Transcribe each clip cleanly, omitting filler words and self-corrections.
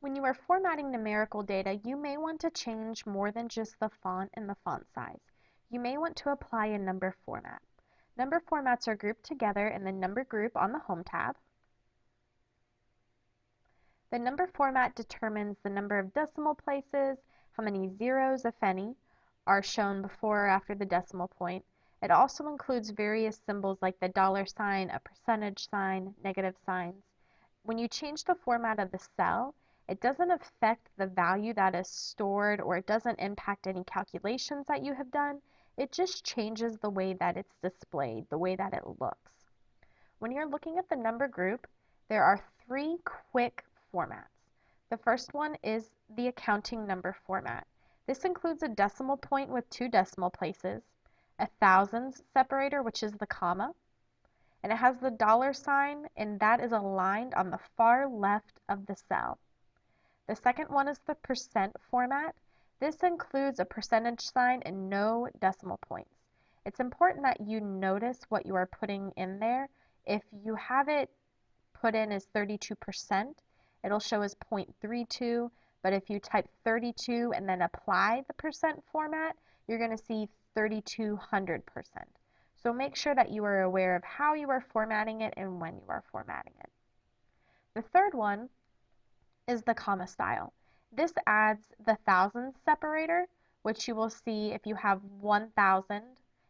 When you are formatting numerical data, you may want to change more than just the font and the font size. You may want to apply a number format. Number formats are grouped together in the Number group on the Home tab. The number format determines the number of decimal places, how many zeros, if any, are shown before or after the decimal point. It also includes various symbols like the $sign, a percentage sign, negative signs. When you change the format of the cell, it doesn't affect the value that is stored, or it doesn't impact any calculations that you have done. It just changes the way that it's displayed, the way that it looks. When you're looking at the number group, there are three quick formats. The first one is the accounting number format. This includes a decimal point with 2 decimal places, a thousands separator, which is the comma, and it has the $sign, and that is aligned on the far left of the cell. The second one is the percent format. This includes a percentage sign and no decimal points. It's important that you notice what you are putting in there. If you have it put in as 32%, it'll show as 0.32, but if you type 32 and then apply the percent format, you're going to see 3200%. So make sure that you are aware of how you are formatting it and when you are formatting it. The third one is the comma style. This adds the thousands separator, which you will see if you have 1000, it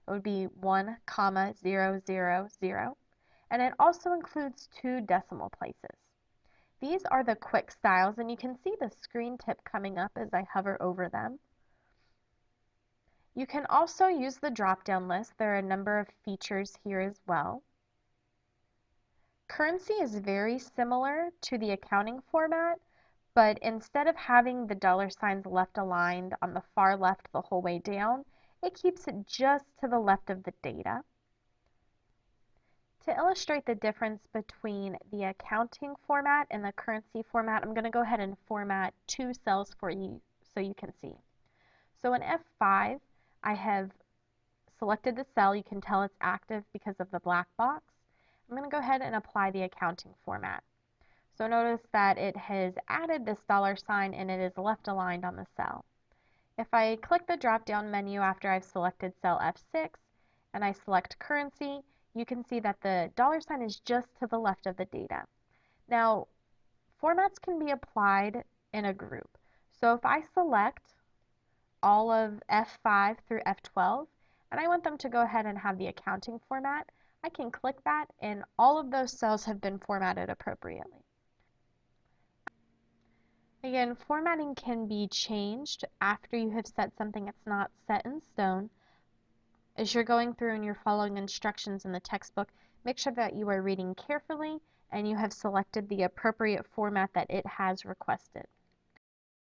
would be 1,000, and it also includes 2 decimal places. These are the quick styles, and you can see the screen tip coming up as I hover over them. You can also use the drop-down list. There are a number of features here as well. Currency is very similar to the accounting format, but instead of having the $signs left aligned on the far left the whole way down, it keeps it just to the left of the data. To illustrate the difference between the accounting format and the currency format, I'm going to go ahead and format 2 cells for you so you can see. So in F5, I have selected the cell. You can tell it's active because of the black box. I'm going to go ahead and apply the accounting format. So notice that it has added this $sign and it is left aligned on the cell. If I click the drop-down menu after I've selected cell F6 and I select currency, you can see that the $sign is just to the left of the data. Now, formats can be applied in a group. So if I select all of F5 through F12 and I want them to go ahead and have the accounting format, I can click that and all of those cells have been formatted appropriately. Again, formatting can be changed after you have set something that's not set in stone. As you're going through and you're following instructions in the textbook, make sure that you are reading carefully and you have selected the appropriate format that it has requested.